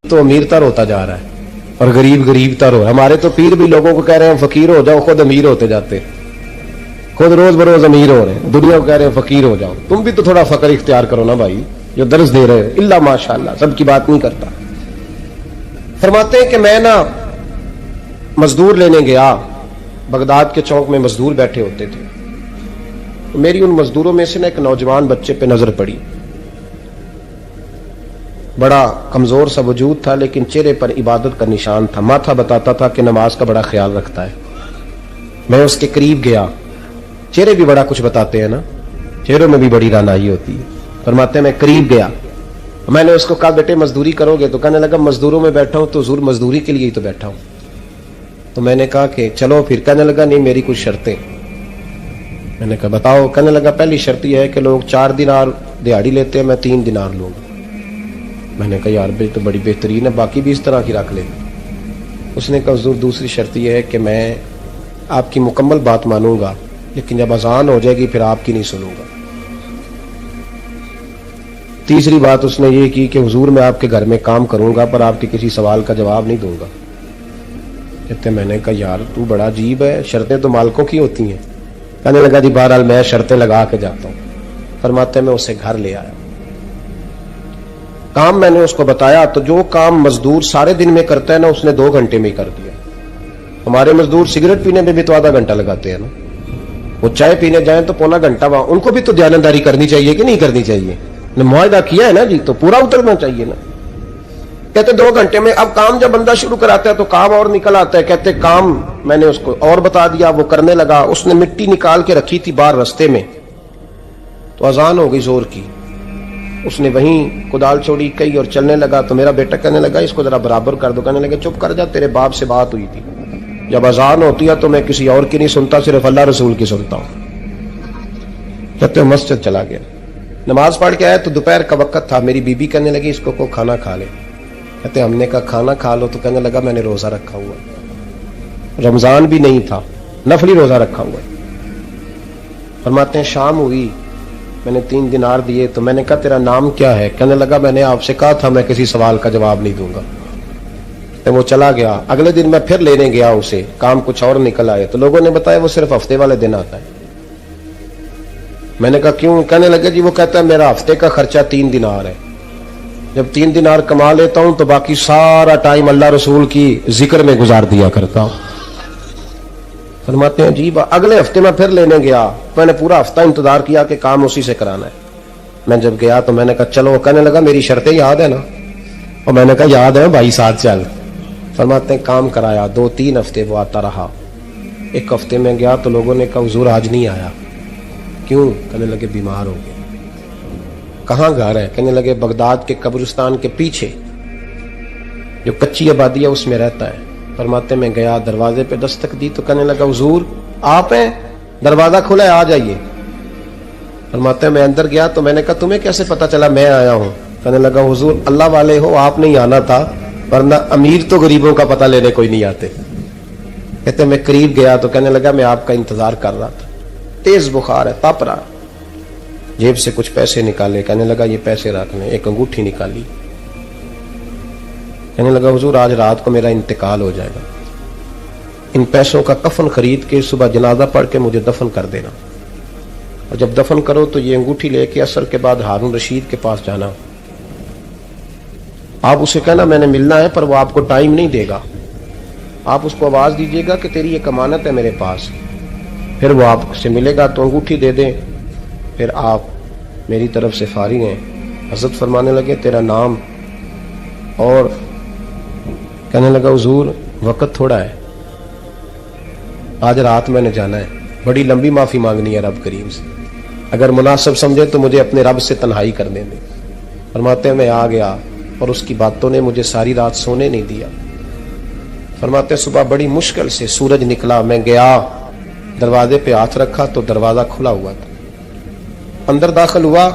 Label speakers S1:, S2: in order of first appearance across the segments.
S1: تو امیر تر ہوتا جا رہا ہے اور غریب غریب تر ہو رہا ہے. ہمارے تو پیر بھی لوگوں کو کہہ رہے ہیں فقیر ہو جاؤ, خود امیر ہوتے جاتے, خود روز بروز امیر ہو رہے ہیں, دنیا کو کہہ رہے ہیں فقیر ہو جاؤ. تم بھی تو تھوڑا فقر اختیار کرو نا بھائی, جو درس دے رہے ہو. اللہ ماشاءاللہ, سب کی بات نہیں کرتا. فرماتے ہیں کہ میں نا مزدور لینے گیا, بغداد کے چوک میں مزدور بیٹھے ہوتے تھے. میری ان مزدوروں میں سے نا ایک نوجوان بچے پہ نظر پڑی. بڑا کمزور سا وجود تھا لیکن چہرے پر عبادت کا نشان تھا. ماتھا بتاتا تھا کہ نماز کا بڑا خیال رکھتا ہے. میں اس کے قریب گیا. چہرے بھی بڑا کچھ بتاتے ہیں نا, چہروں میں بھی بڑی رانائی ہوتی ہے. فرماتے ہیں میں قریب گیا, میں نے اس کو کہا بیٹے مزدوری کرو گے؟ تو کہنے لگا مزدوروں میں بیٹھا ہوں تو حضور مزدوری کے لیے ہی تو بیٹھا ہوں. تو میں نے کہا کہ چلو پھر. کہنے لگا نہیں میری کچھ شرطیں. میں نے کہا بتاؤ. کہنے لگا پہلی شرط یہ ہے کہ لوگ 4 دینار دیہاڑی لیتے ہیں, میں 3 دینار لوں گا. میں نے کہا یار بھائی تو بڑی بہترین ہے, باقی بھی اس طرح کی رکھ لیں. اس نے کہا حضور دوسری شرط یہ ہے کہ میں آپ کی مکمل بات مانوں گا لیکن جب اذان ہو جائے گی پھر آپ کی نہیں سنوں گا. تیسری بات اس نے یہ کی کہ حضور میں آپ کے گھر میں کام کروں گا پر آپ کے کسی سوال کا جواب نہیں دوں گا. کہتے میں نے کہا یار تو بڑا عجیب ہے, شرطیں تو مالکوں کی ہوتی ہیں. کہنے لگا جی بہرحال میں شرطیں لگا کے جاتا ہوں. فرماتے میں اسے گھر لے آیا. کام میں نے اس کو بتایا تو جو کام مزدور سارے دن میں کرتا ہے نا اس نے 2 گھنٹے میں ہی کر دیا. ہمارے مزدور سگریٹ پینے میں بھی تو آدھا گھنٹہ لگاتے ہیں نا, وہ چائے پینے جائیں تو پونا گھنٹہ وہاں. ان کو بھی تو دیانتداری کرنی چاہیے کہ نہیں کرنی چاہیے؟ معاہدہ کیا ہے نا جی, تو پورا اترنا چاہیے نا. کہتے 2 گھنٹے میں. اب کام جب بندہ شروع کراتا ہے تو کام اور نکل آتا ہے. کہتے کام میں نے اس کو اور بتا دیا, وہ کرنے لگا. اس نے مٹی نکال کے رکھی تھی باہر رستے میں, تو اذان ہو گئی زور کی. اس نے وہیں کدال چھوڑی کئی اور چلنے لگا. تو میرا بیٹا کہنے لگا اس کو ذرا برابر کر دو. کہنے لگا چپ کر جا, تیرے باپ سے بات ہوئی تھی, جب اذان ہوتی ہے تو میں کسی اور کی نہیں سنتا, صرف اللہ رسول کی سنتا ہوں. کہتے مسجد چلا گیا, نماز پڑھ کے آیا تو دوپہر کا وقت تھا. میری بیوی کہنے لگی اس کو کھانا کھا لے. کہتے ہم نے کہا کھانا کھا لو. تو کہنے لگا میں نے روزہ رکھا ہوا, رمضان بھی نہیں تھا, نفلی روزہ رکھا ہوا. فرماتے ہیں شام ہوئی, میں نے 3 دینار دیے. تو میں نے کہا تیرا نام کیا ہے؟ کہنے لگا میں نے آپ سے کہا تھا میں کسی سوال کا جواب نہیں دوں گا. تو وہ چلا گیا. اگلے دن میں پھر لینے گیا اسے, کام کچھ اور نکل آئے. تو لوگوں نے بتایا وہ صرف ہفتے والے دن آتا ہے. میں نے کہا کیوں؟ کہنے لگا جی وہ کہتا ہے میرا ہفتے کا خرچہ 3 دینار ہے, جب 3 دینار کما لیتا ہوں تو باقی سارا ٹائم اللہ رسول کی ذکر میں گزار دیا کرتا ہوں. فرماتے ہیں عجیب. اگلے ہفتے میں پھر لینے گیا, میں نے پورا ہفتہ انتظار کیا کہ کام اسی سے کرانا ہے. میں جب گیا تو میں نے کہا چلو. کہنے لگا میری شرطیں یاد ہے نا؟ اور میں نے کہا یاد ہے بھائی, ساتھ چل. فرماتے ہیں کام کرایا. 2-3 ہفتے وہ آتا رہا. ایک ہفتے میں گیا تو لوگوں نے کہا حضور آج نہیں آیا. کیوں؟ کہنے لگے بیمار ہو گئے. کہاں گھر ہے؟ کہنے لگے بغداد کے قبرستان کے پیچھے جو کچی آبادی ہے اس میں رہتا ہے. فرماتے میں گیا, دروازے پہ دستک دی تو کہنے لگا حضور آپ ہیں؟ دروازہ کھلا ہے, آ جائیے. فرماتے میں اندر گیا تو میں نے کہا تمہیں کیسے پتا چلا میں آیا ہوں؟ کہنے لگا حضور اللہ والے ہو, آپ نہیں آنا تھا, ورنہ امیر تو غریبوں کا پتہ لینے کوئی نہیں آتے. کہتے میں قریب گیا تو کہنے لگا میں آپ کا انتظار کر رہا تھا, تیز بخار ہے, تپ رہا. جیب سے کچھ پیسے نکالے. کہنے لگا یہ پیسے رکھنے. ایک انگوٹھی نکالی. کہنے لگا حضور آج رات کو میرا انتقال ہو جائے گا, ان پیسوں کا کفن خرید کے صبح جنازہ پڑھ کے مجھے دفن کر دینا, اور جب دفن کرو تو یہ انگوٹھی لے کے عصر کے بعد ہارون رشید کے پاس جانا. آپ اسے کہنا میں نے ملنا ہے, پر وہ آپ کو ٹائم نہیں دے گا. آپ اس کو آواز دیجیے گا کہ تیری ایک امانت ہے میرے پاس, پھر وہ آپ سے ملے گا تو انگوٹھی دے دیں, پھر آپ میری طرف سے فارغ ہیں. حضرت فرمانے لگے تیرا نام؟ اور کہنے لگا حضور وقت تھوڑا ہے, آج رات میں نے جانا ہے, بڑی لمبی معافی مانگنی ہے رب کریم سے, اگر مناسب سمجھے تو مجھے اپنے رب سے تنہائی کرنے دیں. فرماتے ہیں میں آ گیا اور اس کی باتوں نے مجھے ساری رات سونے نہیں دیا. فرماتے ہیں صبح بڑی مشکل سے سورج نکلا, میں گیا دروازے پہ ہاتھ رکھا تو دروازہ کھلا ہوا تھا. اندر داخل ہوا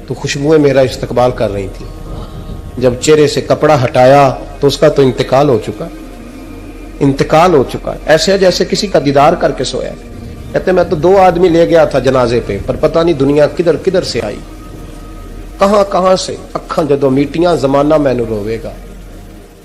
S1: تو خوشبوئیں میرا استقبال کر رہی تھی. جب چہرے سے کپڑا ہٹایا تو اس کا تو انتقال ہو چکا, ایسے جیسے کسی کا دیدار کر کے سویا. کہتے میں تو 2 آدمی لے گیا تھا جنازے پہ, پر پتہ نہیں دنیا کدھر کدھر سے آئی, کہاں کہاں سے. اکھاں جدو میٹیاں زمانہ مینوں روے گا,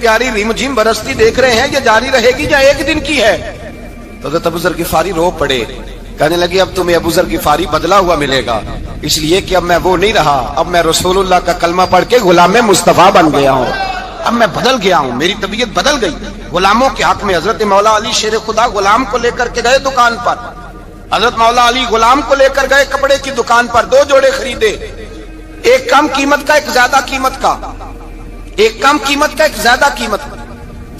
S2: پیاری ریم جھیم برستی دیکھ رہے ہیں یہ جاری رہے گی یا ایک دن کی ہے؟ تو حضرت ابو ذر غفاری رو پڑے، کہنے لگے اب تمہیں ابو ذر غفاری بدلا ہوا ملے گا، اس لیے کہ اب میں وہ نہیں رہا، اب میں رسول اللہ کا کلمہ پڑھ کے غلام مصطفیٰ بن گیا ہوں، اب میں بدل گیا ہوں، میری طبیعت بدل گئی۔ غلاموں کے حق میں حضرت مولا علی شیر خدا غلام کو لے کر کے گئے دکان پر، حضرت مولا علی غلام کو لے کر گئے کپڑے کی دکان پر، 2 جوڑے خریدے، ایک کم قیمت کا ایک زیادہ قیمت کا، ایک کم قیمت کا ایک زیادہ قیمت کا،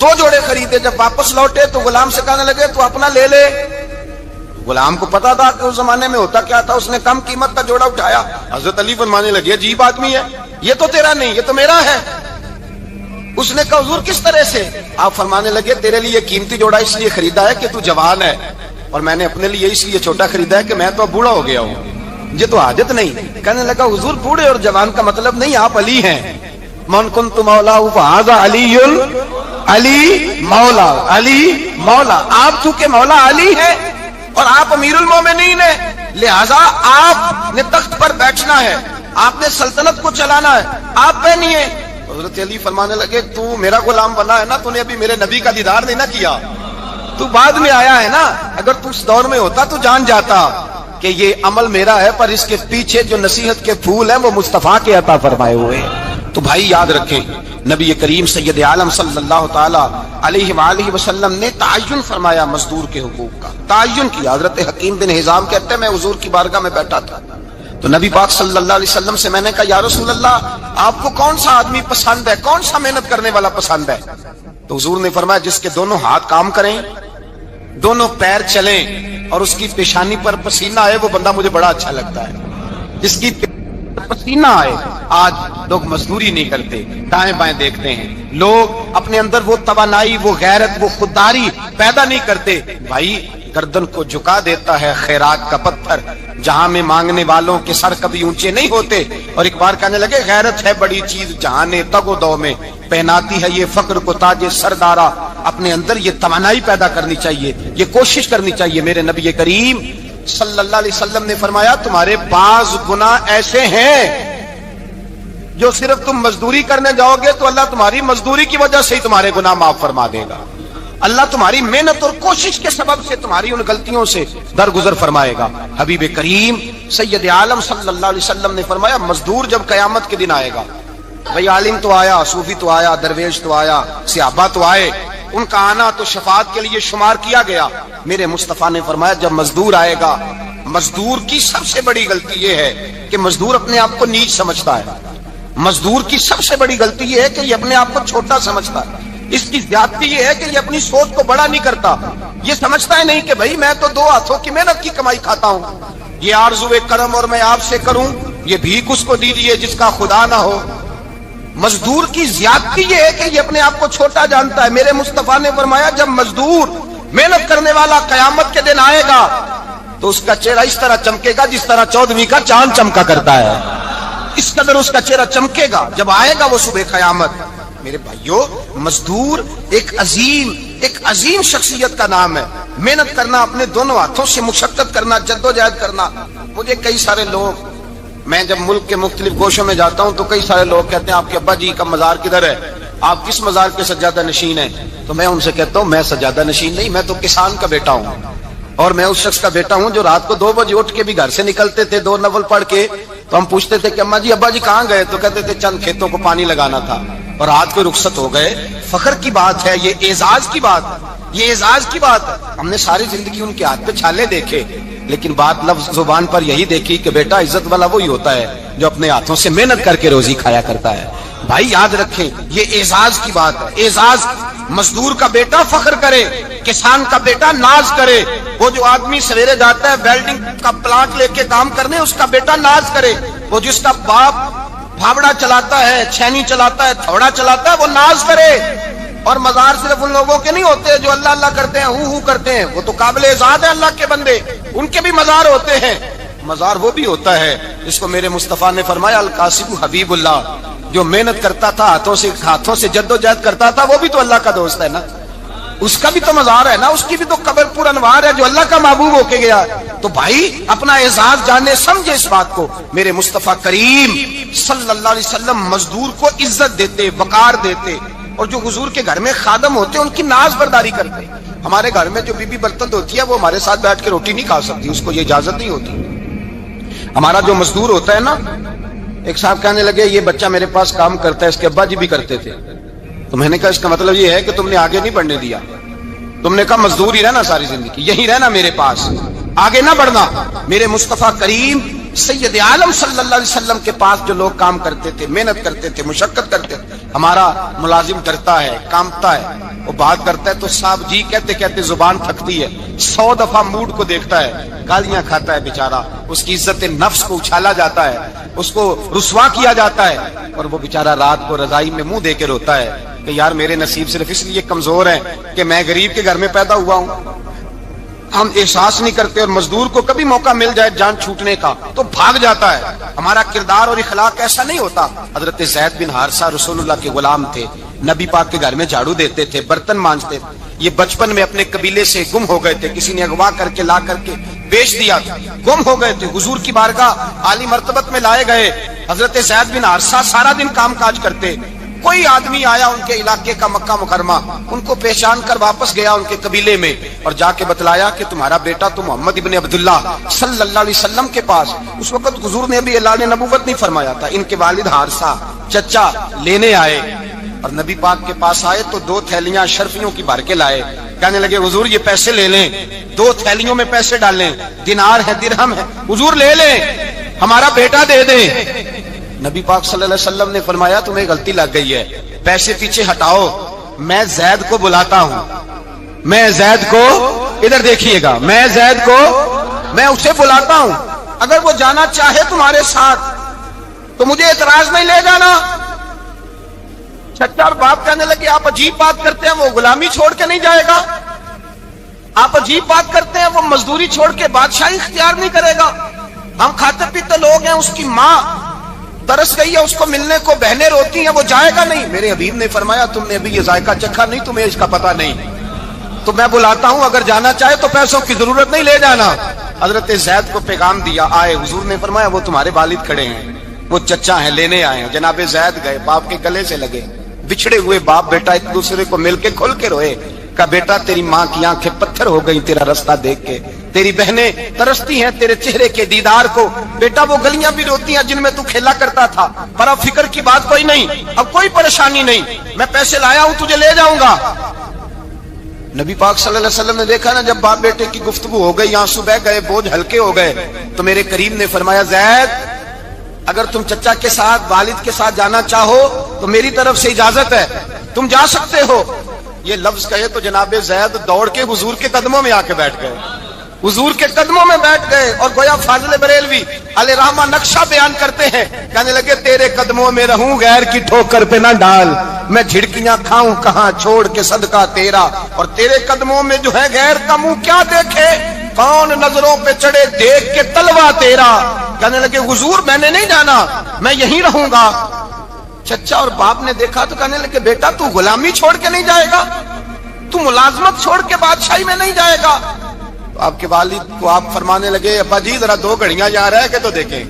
S2: 2 جوڑے خریدے۔ جب واپس لوٹے تو غلام سے کہنے لگے تو اپنا لے لے۔ غلام کو پتا تھا کہ اس زمانے میں ہوتا کیا تھا، اس نے کم قیمت کا جوڑا اٹھایا۔ حضرت علی فرمانے لگے عجیب آدمی ہے، یہ تو تیرا نہیں، یہ تو میرا ہے۔ اس نے کہا حضور کس طرح سے؟ آپ فرمانے لگے تیرے لیے قیمتی جوڑا اس لیے خریدا ہے کہ تو جوان ہے، اور میں نے اپنے لیے اس لیے چھوٹا خریدا ہے کہ میں تو بوڑھا ہو گیا ہوں، یہ تو حاجت نہیں۔ کہنے لگا حضور بوڑھے اور جوان کا مطلب نہیں، آپ علی ہیں، من کنت مولا فہذا علی علی مولا، علی مولا، آپ چونکہ مولا علی ہیں اور آپ امیر المومنین ہیں، لہذا آپ نے تخت پر بیٹھنا ہے، آپ نے سلطنت کو چلانا ہے، آپ پہ نہیں ہے۔ حضرت علی فرمانے لگے تو میرا غلام بنا ہے نا، تو نے ابھی میرے نبی کا دیدار نہیں نہ کیا، تو بعد میں آیا ہے نا، اگر تو اس دور میں ہوتا تو جان جاتا کہ یہ عمل میرا ہے، پر اس کے پیچھے جو نصیحت کے پھول ہیں وہ مصطفیٰ کے عطا فرمائے ہوئے ہیں۔ تو بھائی یاد رکھیں، نبی کریم سید عالم صلی اللہ تعالی علیہ وآلہ وسلم نے تعین فرمایا مزدور کے حقوق کا، تعین کیا۔ حضرت حکیم بن حزام کہتے ہیں میں حضور کی بارگاہ میں بیٹھا تھا تو نبی پاک صلی اللہ علیہ وسلم سے میں نے کہا یا رسول اللہ آپ کو کون سا آدمی پسند ہے، کون سا محنت کرنے والا پسند ہے؟ تو حضور نے فرمایا جس کے دونوں ہاتھ کام کریں، دونوں پیر چلیں اور اس کی پیشانی پر پسینہ آئے، وہ بندہ مجھے بڑا اچھا لگتا ہے۔ جس کی پسینہ آئے، آج لوگ مزدوری نہیں کرتے، دائیں بائیں دیکھتے ہیں، لوگ اپنے اندر وہ توانائی، وہ غیرت، وہ خودداری پیدا نہیں کرتے۔ بھائی گردن کو جھکا دیتا ہے خیرات کا پتھر، جہاں میں مانگنے والوں کے سر کبھی اونچے نہیں ہوتے۔ اور ایک بار کہنے لگے غیرت ہے بڑی چیز جہاں نے تگ و دو میں پہناتی ہے یہ فقر کو تاج سردارا۔ اپنے اندر یہ توانائی پیدا کرنی چاہیے، یہ کوشش کرنی چاہیے۔ میرے نبی کریم صلی اللہ علیہ وسلم نے فرمایا تمہارے بعض گناہ ایسے ہیں جو صرف تم مزدوری کرنے جاؤ گے تو اللہ تمہاری مزدوری کی وجہ سے ہی تمہارے گناہ معاف فرما دے گا، اللہ تمہاری محنت اور کوشش کے سبب سے تمہاری ان غلطیوں سے درگزر فرمائے گا۔ حبیب کریم سید عالم صلی اللہ علیہ وسلم نے فرمایا مزدور جب قیامت کے دن آئے گا، بھئی عالم تو آیا، صوفی تو آیا، درویش تو آیا، صحابہ تو آئے، ان کا آنا تو شفاعت کے لیے شمار کیا گیا۔ میرے مصطفیٰ نے فرمایا جب مزدور آئے گا، مزدور کی سب سے بڑی غلطی یہ ہے کہ مزدور اپنے آپ کو نیچ سمجھتا ہے، مزدور کی سب سے بڑی غلطی یہ ہے کہ یہ اپنے آپ کو چھوٹا سمجھتا ہے، اس کی زیادتی یہ ہے کہ یہ اپنی سوچ کو بڑا نہیں کرتا، یہ سمجھتا ہے نہیں کہ بھئی میں تو 2 ہاتھوں کی محنت کی کمائی کھاتا ہوں، یہ آرزو کرم اور میں آپ سے کروں، یہ بھیک اس کو دیجیے جس کا خدا نہ ہو۔ مزدور کی زیادتی یہ ہے کہ یہ اپنے آپ کو چھوٹا جانتا ہے۔ میرے مصطفیٰ نے فرمایا جب مزدور محنت کرنے والا قیامت کے دن آئے گا تو اس کا چہرہ اس طرح چمکے گا جس طرح 14ویں کا چاند چمکا کرتا ہے، اس قدر اس کا چہرہ چمکے گا جب آئے گا وہ صبح قیامت۔ میرے بھائیو مزدور ایک عظیم شخصیت کا نام ہے۔ محنت کرنا، اپنے دونوں ہاتھوں سے مشقت کرنا، جدوجہد کرنا۔ مجھے کئی سارے لوگ، میں جب ملک کے مختلف گوشوں میں جاتا ہوں تو کئی سارے لوگ کہتے ہیں آپ کے ابا جی کا مزار کدھر ہے، آپ کس مزار کے سجادہ نشین ہیں؟ تو میں ان سے کہتا ہوں میں سجادہ نشین نہیں، میں تو کسان کا بیٹا ہوں، اور میں اس شخص کا بیٹا ہوں جو رات کو 2 بجے اٹھ کے بھی گھر سے نکلتے تھے 2 نفل پڑھ کے، تو ہم پوچھتے تھے کہ اماں جی ابا جی کہاں گئے؟ تو کہتے تھے چند کھیتوں کو پانی لگانا تھا، اور رات کو رخصت ہو گئے۔ فخر کی بات ہے، یہ اعزاز کی بات، یہ اعزاز کی بات۔ ہم نے ساری زندگی ان کے ہاتھ پہ چھالے دیکھے، لیکن بات لفظ زبان پر یہی دیکھی کہ بیٹا عزت والا وہی ہوتا ہے جو اپنے ہاتھوں سے محنت کر کے روزی کھایا کرتا ہے۔ بھائی یاد رکھیں یہ اعزاز کی بات ہے، اعزاز۔ مزدور کا بیٹا فخر کرے، کسان کا بیٹا ناز کرے، وہ جو آدمی سویرے جاتا ہے ویلڈنگ کا پلانٹ لے کے کام کرنے اس کا بیٹا ناز کرے، وہ جس کا باپ بھاوڑا چلاتا ہے، چھینی چلاتا ہے، تھوڑا چلاتا ہے، وہ ناز کرے۔ اور مزار صرف ان لوگوں کے نہیں ہوتے جو اللہ اللہ کرتے ہیں، ہو کرتے ہیں، وہ تو قابل اعزاز ہے اللہ کے بندے، ان کے بھی مزار ہوتے ہیں۔ مزار وہ بھی ہوتا ہے جس کو میرے مصطفیٰ نے فرمایا القاسب حبیب اللہ، جو محنت کرتا تھا، ہاتھوں سے جدوجہد کرتا تھا، وہ بھی تو اللہ کا دوست ہے نا، اس کا بھی تو مزار ہے نا, اس کی بھی تو قبر پر انوار ہے جو اللہ کا محبوب ہو کے گیا. تو بھائی اپنا اعزاز جانے سمجھے اس بات کو. میرے مصطفیٰ کریم صلی اللہ علیہ وسلم مزدور کو عزت دیتے, وقار دیتے, اور جو حضور کے گھر میں خادم ہوتے ان کی ناز برداری کرتے. ہمارے گھر میں جو بی بی برتن دھوتی ہے وہ ہمارے ساتھ بیٹھ کے روٹی نہیں کھا سکتی, اس کو یہ اجازت نہیں ہوتی. ہمارا جو مزدور ہوتا ہے نا, ایک صاحب کہنے لگے یہ بچہ میرے پاس کام کرتا ہے, اس کے ابا جی بھی کرتے تھے. تو میں نے کہا اس کا مطلب یہ ہے کہ تم نے آگے نہیں بڑھنے دیا, تم نے کہا مزدور ہی رہنا ساری زندگی, یہی رہنا میرے پاس, آگے نہ بڑھنا. میرے مصطفیٰ کریم سید عالم صلی اللہ علیہ وسلم کے پاس جو لوگ کام کرتے تھے, محنت کرتے تھے, مشقت کرتے تھے. ہمارا ملازم ڈرتا ہے, کانپتا ہے, وہ بات کرتا ہے تو صاحب جی کہتے کہتے زبان تھکتی ہے, 100 دفعہ موڈ کو دیکھتا ہے, گالیاں کھاتا ہے بیچارہ, اس کی عزت نفس کو اچھالا جاتا ہے, اس کو رسوا کیا جاتا ہے, اور وہ بیچارہ رات کو رضائی میں منہ دے کے روتا ہے کہ یار میرے نصیب صرف اس لیے کمزور ہیں کہ میں غریب کے گھر میں پیدا ہوا ہوں. ہم احساس نہیں کرتے, اور مزدور کو کبھی موقع مل جائے جان چھوٹنے کا تو بھاگ جاتا ہے. ہمارا کردار اور اخلاق ایسا نہیں ہوتا. حضرت زید بن حارثہ رسول اللہ کے غلام تھے, نبی پاک کے گھر میں جھاڑو دیتے تھے, برتن مانجتے تھے. یہ بچپن میں اپنے قبیلے سے گم ہو گئے تھے, کسی نے اغوا کر کے لا کر کے بیچ دیا تھا, گم ہو گئے تھے. حضور کی بارگاہ عالی مرتبت میں لائے گئے. حضرت زید بن حارثہ سارا دن کام کاج کرتے. کوئی آدمی آیا ان کے علاقے کا, مکہ مکرمہ, ان کو پہچان کر واپس گیا ان کے قبیلے میں, اور جا کے بتلایا کہ تمہارا بیٹا تو محمد ابن عبداللہ صلی اللہ علیہ وسلم کے پاس. اس وقت حضور نے ابھی اعلان نبوت نہیں فرمایا تھا. ان کے والد حارثہ چچا لینے آئے, اور نبی پاک کے پاس آئے تو 2 تھیلیاں شرفیوں کی بھر کے لائے. کہنے لگے حضور یہ پیسے لے لیں, 2 تھیلیوں میں پیسے ڈالیں, دینار ہے, درہم ہے, حضور لے لیں, ہمارا بیٹا دے دیں. نبی پاک صلی اللہ علیہ وسلم نے فرمایا تمہیں غلطی لگ گئی ہے, پیسے پیچھے ہٹاؤ, میں زید کو بلاتا ہوں, میں زید کو, ادھر دیکھیے گا, میں زید کو, میں اسے بلاتا ہوں, اگر وہ جانا چاہے تمہارے ساتھ تو مجھے اعتراض نہیں لے جانا. چچا اور باپ کہنے لگے آپ عجیب بات کرتے ہیں, وہ غلامی چھوڑ کے نہیں جائے گا, آپ عجیب بات کرتے ہیں, وہ مزدوری چھوڑ کے بادشاہی اختیار نہیں کرے گا, ہم کھاتے پیتے لوگ ہیں, اس کی ماں ترس گئی ہے, اس کو ملنے کو بہنیں روتی ہیں, وہ جائے گا نہیں. میرے حبیب نے فرمایا تم نے ابھی یہ ذائقہ چکھا نہیں, تمہیں اس کا پتہ نہیں, تو میں بلاتا ہوں, اگر جانا چاہے تو پیسوں کی ضرورت نہیں لے جانا. حضرت زید کو پیغام دیا, آئے. حضور نے فرمایا وہ تمہارے والد کھڑے ہیں, وہ چچا ہیں, لینے آئے ہیں. جناب زید گئے, باپ کے گلے سے لگے, بچھڑے ہوئے باپ بیٹا ایک دوسرے کو مل کے کھل کے روئے. کہا بیٹا تیری ماں کی آنکھیں پتھر ہو گئی تیرا رستہ دیکھ کے, تیری بہنیں ترستی ہیں تیرے چہرے کے دیدار کو, بیٹا وہ گلیاں بھی روتی ہیں جن میں تو کھیلا کرتا تھا, پر اب فکر کی بات کوئی نہیں, اب کوئی پریشانی نہیں, میں پیسے لایا ہوں تجھے لے جاؤں گا. نبی پاک صلی اللہ علیہ وسلم نے دیکھا نا جب باپ بیٹے کی گفتگو ہو گئی, آنسو بہ گئے, بوجھ ہلکے ہو گئے, تو میرے کریم نے فرمایا زید اگر تم چچا کے ساتھ, والد کے ساتھ جانا چاہو تو میری طرف سے اجازت ہے, تم جا سکتے ہو. یہ لفظ کہے تو جناب زید دوڑ کے حضور کے قدموں میں آ کے بیٹھ گئے, حضور کے قدموں میں بیٹھ گئے. اور گویا فاضل بریلوی علیہ رحمہ نقشہ بیان کرتے ہیں, کہنے لگے تیرے قدموں میں رہوں, غیر کی ٹھوکر پہ نہ ڈال, میں جھڑکیاں کھاؤں کہاں چھوڑ کے صدقہ تیرا, اور تیرے قدموں میں جو ہے غیر کا منہ کیا دیکھے, کون نظروں پہ چڑھے دیکھ کے تلوا تیرا. کہنے لگے حضور میں نے نہیں جانا, میں یہیں رہوں گا. چچا اور باپ نے دیکھا تو کہنے لگے بیٹا تو غلامی چھوڑ کے نہیں جائے گا, تو ملازمت چھوڑ کے بادشاہی میں نہیں جائے گا. تو آپ کے والد کو آپ فرمانے لگے ابا جی ذرا 2 گھڑیاں یہاں رہ کے تو دیکھیں,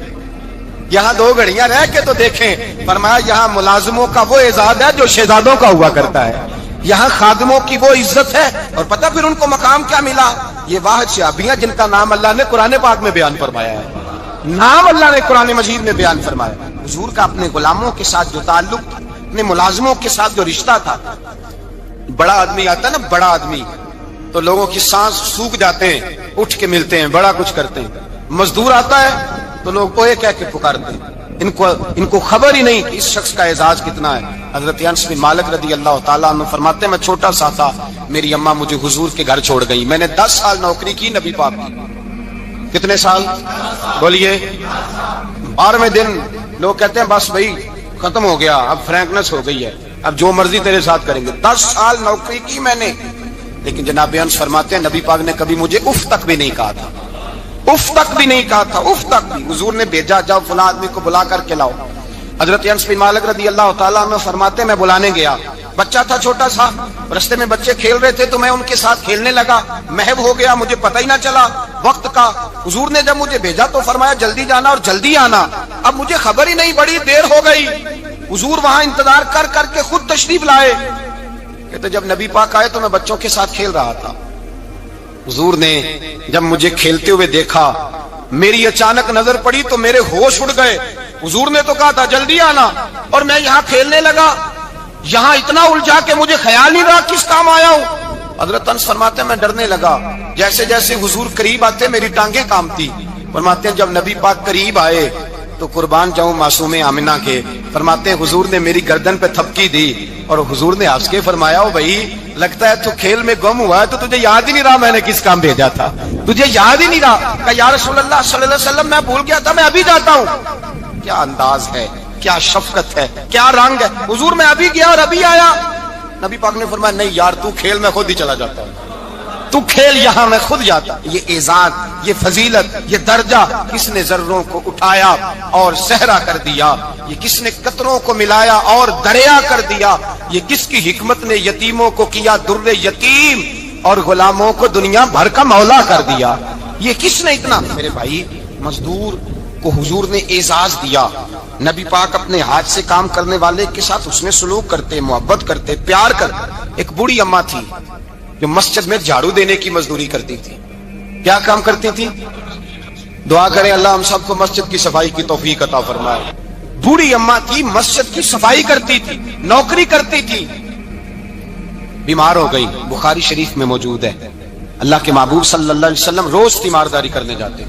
S2: یہاں 2 گھڑیاں رہ کے تو دیکھیں. فرمایا یہاں ملازموں کا وہ اعزاز ہے جو شہزادوں کا ہوا کرتا ہے, یہاں خادموں کی وہ عزت ہے. اور پتہ پھر ان کو مقام کیا ملا, یہ واحد صحابیاں جن کا نام اللہ نے قرآن پاک میں بیان فرمایا ہے, نام اللہ نے قرآن مجید میں بیان فرمایا. حضور کا اپنے غلاموں کے ساتھ جو تعلق تھا, اپنے ملازموں کے ساتھ جو رشتہ تھا. بڑا آدمی آتا ہے نا, بڑا آدمی, تو لوگوں کی سانس سوکھ جاتے ہیں, اٹھ کے ملتے ہیں, بڑا کچھ کرتے ہیں. مزدور آتا ہے تو لوگ اوئے کہہ کے پکارتے ہیں, ان کو خبر ہی نہیں کہ اس شخص کا اعزاز کتنا ہے. حضرت انس بن مالک رضی اللہ تعالیٰ عنہ فرماتے ہیں میں چھوٹا سا تھا, میری اماں مجھے حضور کے گھر چھوڑ گئی, میں نے 10 سال نوکری کی نبی پاک کی. کتنے سال بولیے, 12ویں دن لوگ کہتے ہیں بس بھائی ختم ہو گیا, اب فرینکنس ہو گئی ہے, اب جو مرضی تیرے ساتھ کریں گے. 10 سال نوکری کی میں نے, لیکن جناب انس فرماتے ہیں نبی پاک نے کبھی مجھے اف تک بھی نہیں کہا تھا, اف تک بھی نہیں کہا تھا, اف تک بھی. حضور نے بھیجا جاؤ فلاں آدمی کو بلا کر کے لاؤ. حضرت انس بن مالک رضی اللہ تعالیٰ عنہ فرماتے ہیں میں بلانے گیا, بچہ تھا چھوٹا سا، رستے میں بچے کھیل رہے تھے تو میں ان کے ساتھ کھیلنے لگا، محو ہو گیا، مجھے پتہ ہی نہ چلا وقت کا۔ حضور نے جب مجھے بھیجا تو فرمایا جلدی جانا اور جلدی آنا۔ اب مجھے خبر ہی نہیں، بڑی دیر ہو گئی۔ حضور وہاں انتظار کر کر کے خود تشریف لائے۔ کہتے جب نبی پاک آئے تو میں بچوں کے ساتھ کھیل رہا تھا۔ حضور نے جب مجھے کھیلتے ہوئے دیکھا، میری اچانک نظر پڑی تو میرے ہوش اڑ گئے۔ حضور نے تو کہا تھا جلدی آنا، اور میں یہاں کھیلنے لگا، یہاں اتنا الجھا کہ مجھے خیال نہیں رہا کس کام آیا ہوں۔ حضرت انس فرماتے ہیں میں ڈرنے لگا، جیسے جیسے حضور قریب آتے میری ٹانگیں کانپتی۔ فرماتے ہیں جب نبی پاک قریب آئے تو قربان جاؤں معصوم آمنہ کے، فرماتے ہیں حضور نے میری گردن پہ تھپکی دی اور حضور نے ہنس کے فرمایا او بھائی لگتا ہے تو کھیل میں گم ہوا ہے تو تجھے یاد ہی نہیں رہا میں نے کس کام بھیجا تھا، تجھے یاد ہی نہیں رہا۔ کہا یا رسول اللہ صلی اللہ علیہ وسلم میں بھول گیا تھا، میں ابھی جاتا ہوں۔ کیا انداز ہے، کیا شفقت ہے، کیا رنگ ہے۔ حضور میں ابھی گیا اور ابھی آیا۔ نبی پاک نے فرمایا نہیں یار تو کھیل میں خود ہی چلا جاتا ہوں، تو کھیل یہاں میں خود جاتا۔ یہ اعزاز، یہ فضیلت، یہ درجہ کس نے ذروں کو اٹھایا اور صحرا کر دیا، یہ کس نے قطروں کو ملایا اور دریا کر دیا، یہ کس کی حکمت نے یتیموں کو کیا در یتیم اور غلاموں کو دنیا بھر کا مولا کر دیا، یہ کس نے اتنا۔ میرے بھائی مزدور کو حضور نے اعزاز دیا۔ نبی پاک اپنے ہاتھ سے کام کرنے والے کے ساتھ اس میں سلوک کرتے، محبت کرتے، پیار کرتے۔ ایک بوڑھی اماں تھی جو مسجد میں جھاڑو دینے کی مزدوری کرتی تھی۔ کیا کام کرتی تھی؟ دعا کریں اللہ ہم سب کو مسجد کی صفائی کی توفیق عطا فرمائے۔ بوڑھی اماں تھی، مسجد کی صفائی کرتی تھی، نوکری کرتی تھی، بیمار ہو گئی، بخاری شریف میں موجود ہے۔ اللہ کے محبوب صلی اللہ علیہ وسلم روز تیمارداری کرنے جاتے۔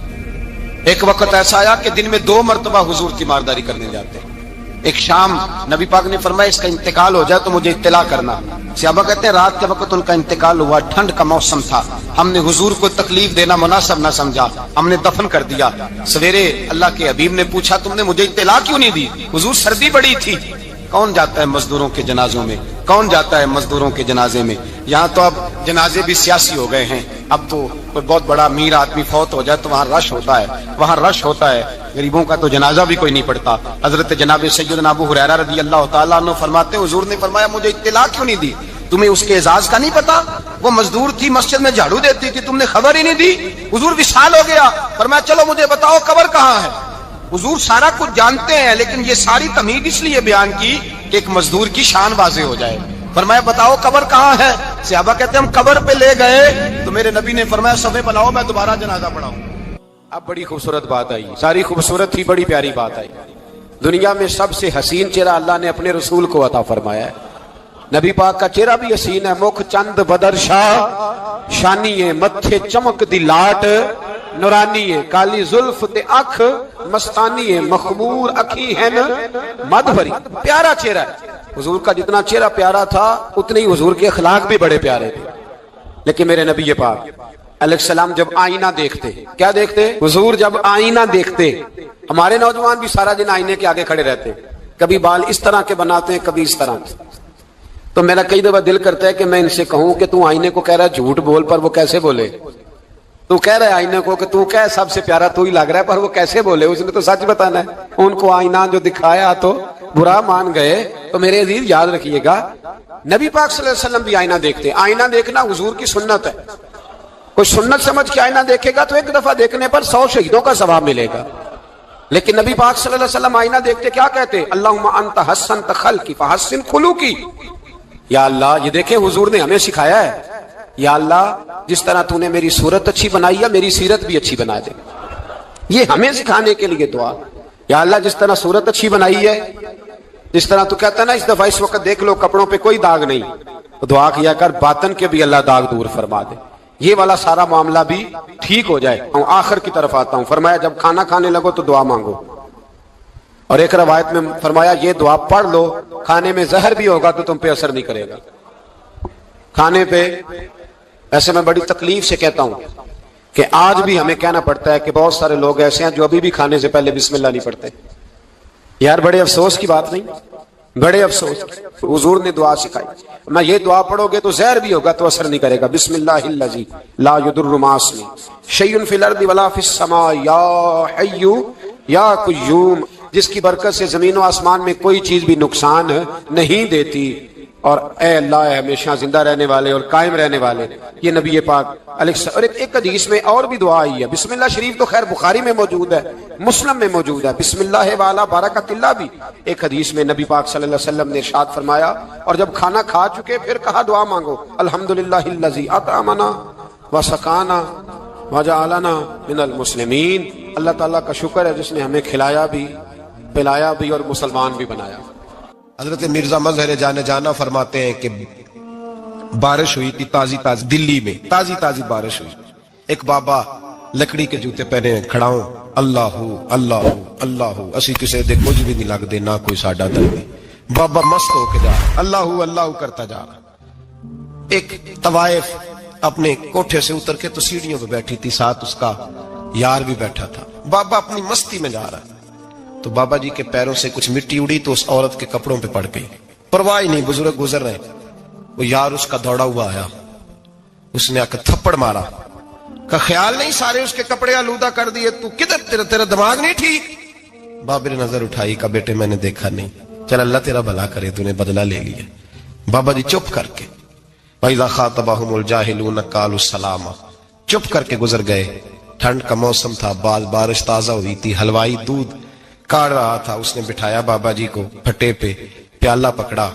S2: ایک وقت ایسا آیا کہ دن میں 2 مرتبہ حضور تیمارداری کرنے جاتے۔ ایک شام نبی پاک نے فرمایا اس کا انتقال ہو جائے تو مجھے اطلاع کرنا۔ صحابہ کہتے ہیں رات کے وقت ان کا انتقال ہوا، ٹھنڈ کا موسم تھا، ہم نے حضور کو تکلیف دینا مناسب نہ سمجھا، ہم نے دفن کر دیا۔ سویرے اللہ کے حبیب نے پوچھا تم نے مجھے اطلاع کیوں نہیں دی؟ حضور سردی بڑی تھی۔ کون جاتا ہے مزدوروں کے جنازوں میں؟ کون جاتا ہے مزدوروں کے جنازے میں؟ یہاں تو اب جنازے بھی سیاسی ہو گئے ہیں، اب تو کوئی بہت بڑا امیر آدمی فوت ہو جائے تو وہاں رش ہوتا ہے، وہاں رش ہوتا ہے، غریبوں کا تو جنازہ بھی کوئی نہیں پڑتا۔ حضرت جناب سیدنا ابو ہریرہ رضی اللہ تعالیٰ عنہ فرماتے ہیں حضور نے فرمایا مجھے اطلاع کیوں نہیں دی؟ تمہیں اس کے اعزاز کا نہیں پتا؟ وہ مزدور تھی، مسجد میں جھاڑو دیتی تھی، تم نے خبر ہی نہیں دی؟ حضور وصال ہو گیا، فرمایا چلو مجھے بتاؤ قبر کہاں ہے؟ حضور سارا کچھ جانتے ہیں لیکن یہ ساری تمہید اس لیے بیان کی کہ ایک مزدور کی شان واضح ہو جائے۔ فرمایا بتاؤ قبر کہاں ہے؟ صحابہ کہتے ہیں ہم قبر پہ لے گئے تو میرے نبی نے فرمایا صفے بناؤ میں دوبارہ جنازہ پڑھاؤں۔ اب بڑی خوبصورت بات آئی، ساری خوبصورت تھی، بڑی پیاری بات آئی۔ دنیا میں سب سے حسین چہرہ اللہ نے اپنے رسول کو عطا فرمایا ہے۔ نبی پاک کا چہرہ بھی حسین ہے، مکھ چند بدر شاہ شانی ہے، متھے چمک دی لاٹ نورانی ہے، کالی زلف تے اکھ مستانی ہے، مخمور اکھی ہے مد بھری۔ پیارا چہرہ ہے حضور کا، جتنا چہرہ پیارا تھا اتنے ہی حضور کے اخلاق بھی بڑے پیارے تھے۔ لیکن میرے نبی پاک علیہ السلام جب آئینہ دیکھتے، کیا دیکھتے؟ حضور جب آئینہ دیکھتے، ہمارے نوجوان بھی سارا دن آئینے کے آگے کھڑے رہتے، کبھی بال اس طرح کے بناتے ہیں کبھی اس طرح کے۔ تو میرا کئی دفعہ دل کرتا ہے کہ میں ان سے کہوں کہ تو آئینے کو کہہ رہا ہے جھوٹ بول، پر وہ کیسے بولے؟ تو کہہ رہا ہے آئینے کو کہ تو کیا سب سے پیارا تو ہی لگ رہا ہے، پر وہ کیسے بولے؟ اس نے تو سچ بتانا ہے۔ ان کو آئینہ جو دکھایا تو برا مان گئے۔ تو میرے عزیز یاد رکھیے گا نبی پاک صلی اللہ علیہ وسلم بھی آئینہ دیکھتے، آئینہ دیکھنا حضور کی سنت ہے۔ کوئی سنت سمجھ کے آئینہ دیکھے گا تو ایک دفعہ دیکھنے پر 100 شہیدوں کا ثواب ملے گا۔ لیکن نبی پاک صلی اللہ علیہ وسلم آئینہ دیکھتے کیا کہتے؟ اللہم انت حسنت خلقی فحسن خلوقی۔ یا اللہ یہ دیکھیں حضور نے ہمیں سکھایا ہے، یا اللہ جس طرح تو نے میری صورت اچھی بنائی ہے میری سیرت بھی اچھی بنا دے۔ یہ ہمیں سکھانے کے لیے دعا، یا اللہ جس طرح صورت اچھی بنائی ہے، جس طرح تو کہتا ہے نا اس دفعہ اس وقت دیکھ لو کپڑوں پہ کوئی داغ نہیں، تو دعا کیا کر باطن کے بھی اللہ داغ دور فرما دے، یہ والا سارا معاملہ بھی ٹھیک ہو جائے۔ آخر کی طرف آتا ہوں، فرمایا جب کھانا کھانے لگو تو دعا مانگو، اور ایک روایت میں فرمایا یہ دعا پڑھ لو، کھانے میں زہر بھی ہوگا تو تم پہ اثر نہیں کرے گا۔ کھانے پہ ایسے میں بڑی تکلیف سے کہتا ہوں کہ آج بھی ہمیں کہنا پڑتا ہے کہ بہت سارے لوگ ایسے ہیں جو ابھی بھی کھانے سے پہلے بسم اللہ نہیں پڑھتے۔ یار بڑے افسوس کی بات نہیں، بڑے افسوس۔ حضور نے دعا سکھائی، میں یہ دعا پڑھو گے تو زہر بھی ہوگا تو اثر نہیں کرے گا۔ بسم اللہ الذی لا یضر مع اسمہ شیء فی الارض ولا فی السماء یا حی یا قیوم، جس کی برکت سے زمین و آسمان میں کوئی چیز بھی نقصان نہیں دیتی،
S3: اور اے اللہ اے ہمیشہ زندہ رہنے والے اور قائم رہنے والے، یہ نبی پاک اور ایک حدیث میں اور بھی دعا آئی ہے، بسم اللہ شریف تو خیر بخاری میں موجود ہے، مسلم میں موجود ہے، بسم اللہ والا برکت اللہ بھی ایک حدیث میں نبی پاک صلی اللہ علیہ وسلم نے ارشاد فرمایا، اور جب کھانا کھا چکے پھر کہا دعا مانگو، الحمدللہ الذی اطعمنا وسقانا وجعلنا من المسلمین، اللہ تعالیٰ کا شکر ہے جس نے ہمیں کھلایا بھی پلایا بھی اور مسلمان بھی بنایا۔
S1: حضرت مرزا مظہر جانا فرماتے ہیں کہ بارش ہوئی تھی تازی دلی میں تازی بارش ہوئی، ایک بابا لکڑی کے جوتے پہنے کھڑا ہوں، اللہ اللہ اللہ اسی کسی دے کچھ بھی نہیں لگ دے نہ کوئی ساڈا درد، بابا مست ہو کے جا رہا اللہ اللہ کرتا جا رہا۔ ایک طوائف اپنے کوٹھے سے اتر کے تو سیڑھیوں پہ بیٹھی تھی، ساتھ اس کا یار بھی بیٹھا تھا، بابا اپنی مستی میں جا رہا، تو بابا جی کے پیروں سے کچھ مٹی اڑی تو اس عورت کے کپڑوں پہ پڑ گئی، پرواہ نہیں، بزرگ گزر رہے، وہ یار اس کا دوڑا ہوا آیا، اس نے آ کے تھپڑ مارا، کا خیال نہیں سارے اس کے کپڑے آلودہ کر دیے، تو کدھر تیرا دماغ نہیں ٹھیک؟ بابا نے نظر اٹھائی، کا بیٹے میں نے دیکھا نہیں، چل اللہ تیرا بھلا کرے، تو نے بدلہ لے لیا۔ بابا جی چپ کر کے وَإِذَا خَاطَبَهُمُ الْجَاهِلُونَ قَالُوا السَّلَامَ، چپ کر کے گزر گئے۔ ٹھنڈ کا موسم تھا، بارش تازہ ہوئی تھی، حلوائی دودھ کاڑ رہا تھا، اس نے بٹھایا بابا جی کو پھٹے پہ، پیالہ پکڑا،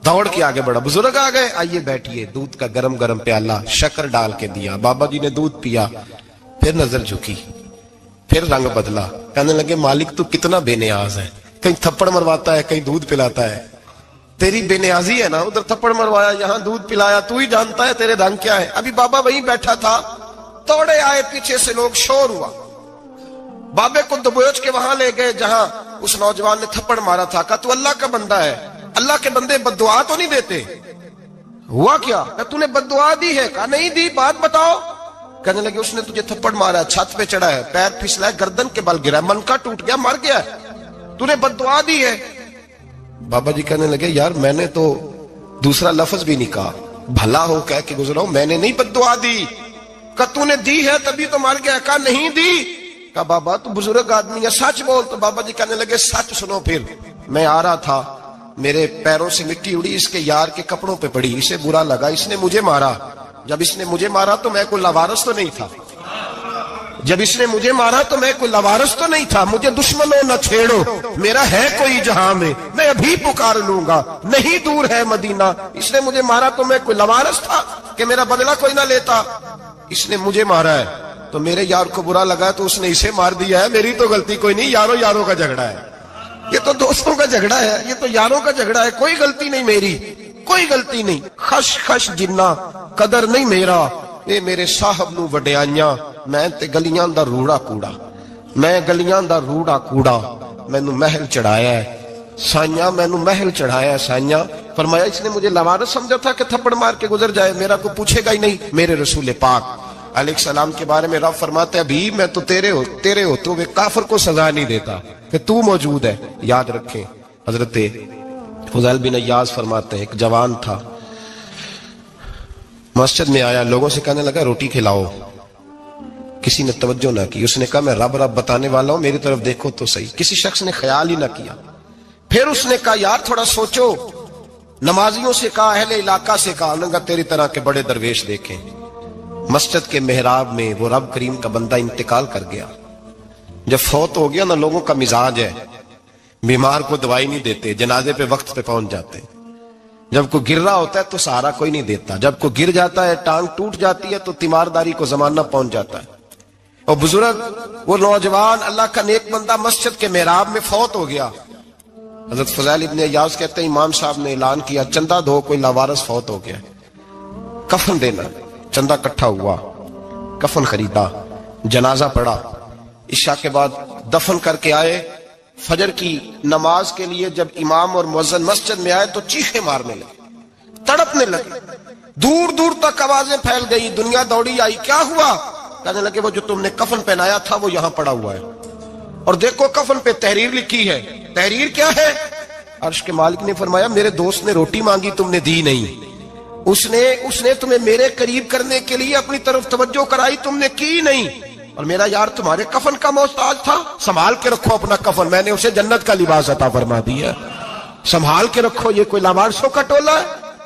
S1: دوڑ کے آگے بڑھا، بزرگ آ گئے، آئیے بیٹھیے، دودھ کا گرم پیالہ شکر ڈال کے دیا، بابا جی نے دودھ پیا، پھر نظر جھکی، پھر رنگ بدلا، کہنے لگے مالک تو کتنا بے نیاز ہے، کہیں تھپڑ مرواتا ہے کہیں دودھ پلاتا ہے، تیری بے نیازی ہے نا، ادھر تھپڑ مروایا یہاں دودھ پلایا، تو ہی جانتا ہے تیرے رنگ کیا ہے۔ ابھی بابا وہیں بیٹھا تھا، توڑے آئے پیچھے سے لوگ، شور ہوا، بابے کو دبوچ کے وہاں لے گئے جہاں اس نوجوان نے تھپڑ مارا تھا، کہا تو اللہ کا بندہ ہے، اللہ کے بندے بد دعا تو نہیں دیتے، ہوا کیا؟ کہا تو نے بد دعا دی ہے؟ کہا نہیں دی، بات بتاؤ۔ کہنے لگے اس نے تجھے تھپڑ مارا ہے، چھت پہ چڑھا ہے، پیر پھسلا ہے، گردن کے بل گرا ہے، من کا ٹوٹ گیا، مر گیا ہے، تو نے بد دعا دی ہے۔ بابا جی کہنے لگے یار میں نے تو دوسرا لفظ بھی نہیں کہا، بھلا ہو کہہ کے گزرا ہوں، میں نے نہیں بد دعا دی۔ کہا تو نے دی ہے تبھی تو مر گیا۔ کہا نہیں دی۔ کہا بابا تو بزرگ آدمی ہے، سچ بول۔ تو بابا جی کہنے لگے سچ سنو، پھر میں آ رہا تھا، میرے پیروں سے مٹی اڑی، اس کے یار کے کپڑوں پہ پڑی، اسے برا لگا، اس نے مجھے مارا، جب اس نے مجھے مارا تو میں کوئی لوارث تو نہیں تھا، جب اس نے مجھے مارا تو میں کوئی لوارث تو نہیں تھا، مجھے دشمنوں نہ چھیڑو، میرا ہے کوئی جہاں میں ابھی پکار لوں گا، نہیں دور ہے مدینہ، اس نے مجھے مارا تو میں کوئی لوارث تھا کہ میرا بدلہ کوئی نہ لیتا، اس نے مجھے مارا ہے تو میرے یار کو برا لگا تو اس نے اسے مار دیا ہے، میری تو غلطی کوئی نہیں، یاروں کا جھگڑا ہے، یہ تو دوستوں کا جھگڑا ہے، یہ تو یاروں کا جھگڑا ہے، کوئی غلطی نہیں میری، کوئی غلطی نہیں، خش جنہ قدر نہیں میرا، اے میرے صاحب نو وڈیائیاں، میں تے گلیاں دا روڑا کوڑا، میں گلیاں دا روڑا کوڑا، میں نو محل چڑھایا ہے سائیاں، میں نو محل چڑھایا ہے سائیاں۔ فرمایا اس نے مجھے لوارث سمجھا تھا کہ تھپڑ مار کے گزر جائے، میرا کو پوچھے گا ہی نہیں۔ میرے رسول پاک علیہ السلام کے بارے میں رب فرماتا ہے ابھی میں تو تیرے ہوتے ہوئے کافر کو سزا نہیں دیتا کہ تو موجود ہے۔ یاد رکھیں حضرت فضیل بن عیاض فرماتے ہیں ایک جوان تھا، مسجد میں آیا، لوگوں سے کہنے لگا روٹی کھلاؤ، کسی نے توجہ نہ کی، اس نے کہا میں رب بتانے والا ہوں، میری طرف دیکھو تو صحیح، کسی شخص نے خیال ہی نہ کیا۔ پھر اس نے کہا یار تھوڑا سوچو، نمازیوں سے کہا، اہل علاقہ سے کہا، انہوں نے کہا تیری طرح کے بڑے درویش دیکھیں۔ مسجد کے محراب میں وہ رب کریم کا بندہ انتقال کر گیا، جب فوت ہو گیا نا، لوگوں کا مزاج ہے بیمار کو دوائی نہیں دیتے، جنازے پہ وقت پہ پہنچ جاتے ہیں، جب کوئی گر رہا ہوتا ہے تو سہارا کوئی نہیں دیتا، جب کوئی گر جاتا ہے ٹانگ ٹوٹ جاتی ہے تو تیمارداری کو زمانہ پہنچ جاتا ہے۔ اور بزرگ وہ نوجوان اللہ کا نیک بندہ مسجد کے محراب میں فوت ہو گیا۔ حضرت فضیل ابن عیاض کہتے ہیں امام صاحب نے اعلان کیا چندہ دو، کوئی لاوارث فوت ہو گیا، کفن دینا، چندہ کٹھا ہوا، کفن خریدا، جنازہ پڑھا، عشاء کے بعد دفن کر کے آئے، فجر کی نماز کے لیے جب امام اور مؤذن مسجد میں آئے تو چیخیں مارنے لگے، تڑپنے لگے، دور دور تک آوازیں پھیل گئی، دنیا دوڑی آئی، کیا ہوا؟ کہنے لگے وہ جو تم نے کفن پہنایا تھا وہ یہاں پڑا ہوا ہے، اور دیکھو کفن پہ تحریر لکھی ہے۔ تحریر کیا ہے؟ عرش کے مالک نے فرمایا میرے دوست نے روٹی مانگی تم نے دی نہیں، اس نے تمہیں میرے قریب کرنے کے لیے اپنی طرف توجہ کرائی، تم نے کی نہیں، اور میرا یار تمہارے کفن کا محتاج تھا، سنبھال کے رکھو اپنا کفن، میں نے اسے جنت کا لباس عطا فرما دیا، سنبھال کے رکھو، یہ کوئی لاوارثوں کا ٹولہ ہے؟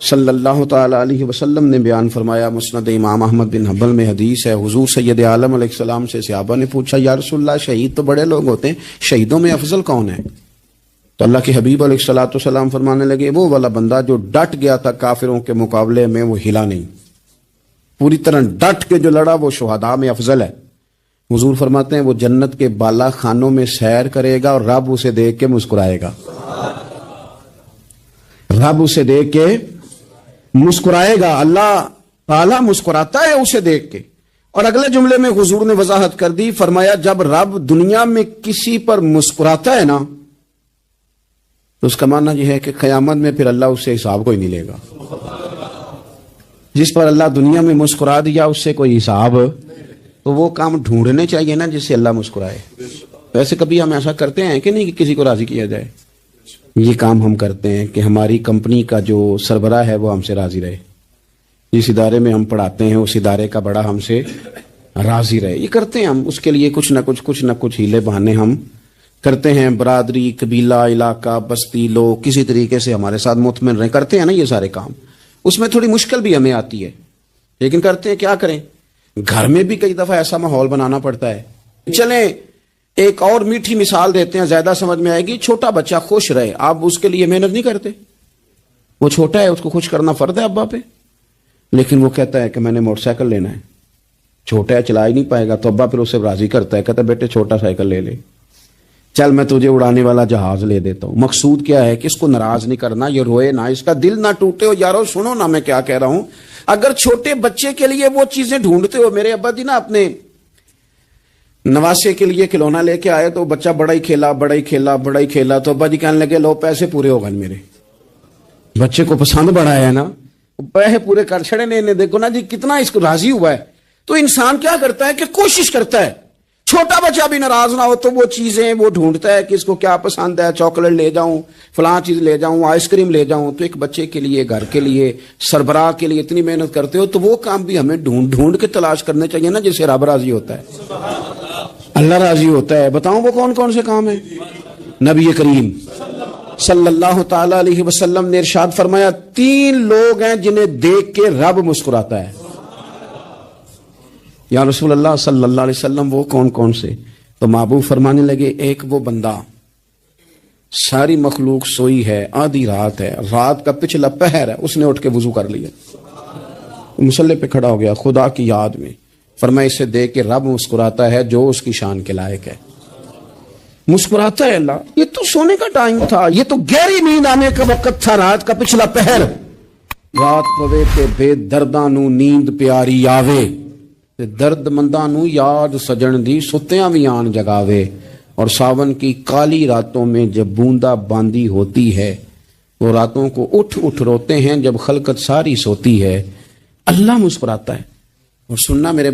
S4: صلی اللہ تعالی علیہ وسلم نے بیان فرمایا، مسند امام احمد بن حنبل میں حدیث ہے، حضور سید عالم علیہ السلام سے صحابہ نے پوچھا یا رسول اللہ شہید تو بڑے لوگ ہوتے ہیں، شہیدوں میں افضل کون ہے؟ تو اللہ کے حبیب علیہ السلام فرمانے لگے وہ والا بندہ جو ڈٹ گیا تھا کافروں کے مقابلے میں، وہ ہلا نہیں، پوری طرح ڈٹ کے جو لڑا، وہ شہداء میں افضل ہے۔ حضور فرماتے ہیں وہ جنت کے بالا خانوں میں سیر کرے گا اور رب اسے دیکھ کے مسکرائے گا، رب اسے دیکھ کے مسکرائے گا، اللہ تعالیٰ مسکراتا ہے اسے دیکھ کے۔ اور اگلے جملے میں حضور نے وضاحت کر دی، فرمایا جب رب دنیا میں کسی پر مسکراتا ہے نا، تو اس کا معنی یہ ہے کہ قیامت میں پھر اللہ اس سے حساب کوئی نہیں لے گا۔ جس پر اللہ دنیا میں مسکرا دیا اس سے کوئی حساب، تو وہ کام ڈھونڈنے چاہیے نا جس سے اللہ مسکرائے۔ ویسے کبھی ہم ایسا کرتے ہیں کہ نہیں کہ کسی کو راضی کیا جائے؟ یہ کام ہم کرتے ہیں کہ ہماری کمپنی کا جو سربراہ ہے وہ ہم سے راضی رہے، جس ادارے میں ہم پڑھاتے ہیں اس ادارے کا بڑا ہم سے راضی رہے، یہ کرتے ہیں ہم۔ اس کے لیے کچھ نہ کچھ ہیلے بہانے ہم کرتے ہیں، برادری، قبیلہ، علاقہ، بستی لوگ کسی طریقے سے ہمارے ساتھ مطمئن رہیں، کرتے ہیں نا یہ سارے کام۔ اس میں تھوڑی مشکل بھی ہمیں آتی ہے، لیکن کرتے ہیں، کیا کریں؟ گھر میں بھی کئی دفعہ ایسا ماحول بنانا پڑتا ہے۔ چلیں ایک اور میٹھی مثال دیتے ہیں، زیادہ سمجھ میں آئے گی۔ چھوٹا بچہ خوش رہے، آپ اس کے لیے محنت نہیں کرتے، وہ چھوٹا ہے، اس کو خوش کرنا فرض ہے ابا پہ، لیکن وہ کہتا ہے کہ میں نے موٹر سائیکل لینا ہے، چھوٹا ہے چلا ہی نہیں پائے گا، تو ابا پھر اسے راضی کرتا ہے، کہتا ہے بیٹے چھوٹا سائیکل لے لے، چل میں تجھے اڑانے والا جہاز لے دیتا ہوں۔ مقصود کیا ہے کہ اس کو ناراض نہیں کرنا، یہ روئے نہ، اس کا دل نہ ٹوٹے۔ ہو یارو سنو نا میں کیا کہہ رہا ہوں، اگر چھوٹے بچے کے لیے وہ چیزیں ڈھونڈتے ہو، میرے ابا جی نا اپنے نواسے کے لیے کھلونا لے کے آئے تو بچہ بڑا ہی کھیلا، تو ابا جی کہنے لگے لو پیسے پورے ہو گئے میرے، بچے کو پسند بڑا ہے نا، پیسے پورے کر چھڑے نے، دیکھو نا جی کتنا اس کو راضی ہوا ہے۔ تو انسان کیا کرتا ہے کہ کوشش کرتا ہے، چھوٹا بچہ بھی ناراض نہ ہو تو وہ چیزیں وہ ڈھونڈتا ہے کہ اس کو کیا پسند ہے، چاکلیٹ لے جاؤں، فلاں چیز لے جاؤں، آئس کریم لے جاؤں۔ تو ایک بچے کے لیے، گھر کے لیے، سربراہ کے لیے اتنی محنت کرتے ہو، تو وہ کام بھی ہمیں ڈھونڈ کے تلاش کرنے چاہیے نا جس سے رب راضی ہوتا ہے، اللہ راضی ہوتا ہے۔ بتاؤں وہ کون کون سے کام ہیں؟ نبی کریم صلی اللہ تعالی علیہ وسلم نے ارشاد فرمایا 3 لوگ ہیں جنہیں دیکھ کے رب مسکراتا ہے۔ یا رسول اللہ صلی اللہ علیہ وسلم وہ کون کون سے؟ تو محبوب فرمانے لگے ایک وہ بندہ ساری مخلوق سوئی ہے، آدھی رات ہے، رات کا پچھلا پہر ہے، اس نے اٹھ کے وضو کر لیا، مصلی پہ کھڑا ہو گیا خدا کی یاد میں، فرمایا اسے دیکھ کے رب مسکراتا ہے جو اس کی شان کے لائق ہے، مسکراتا ہے اللہ۔ یہ تو سونے کا ٹائم تھا، یہ تو گہری نیند آنے کا وقت تھا، رات کا پچھلا پہر، رات پوے تے بے درداں نو نیند پیاری آوے، درد منداں نو یاد سجن دی ستیاں بھی آن جگاوے، اور ساون کی کالی راتوں میں جب بوندا باندی ہوتی ہے، وہ راتوں کو اٹھ روتے ہیں جب خلقت ساری سوتی ہے، اللہ مسکراتا ہے۔ اور سننا میرے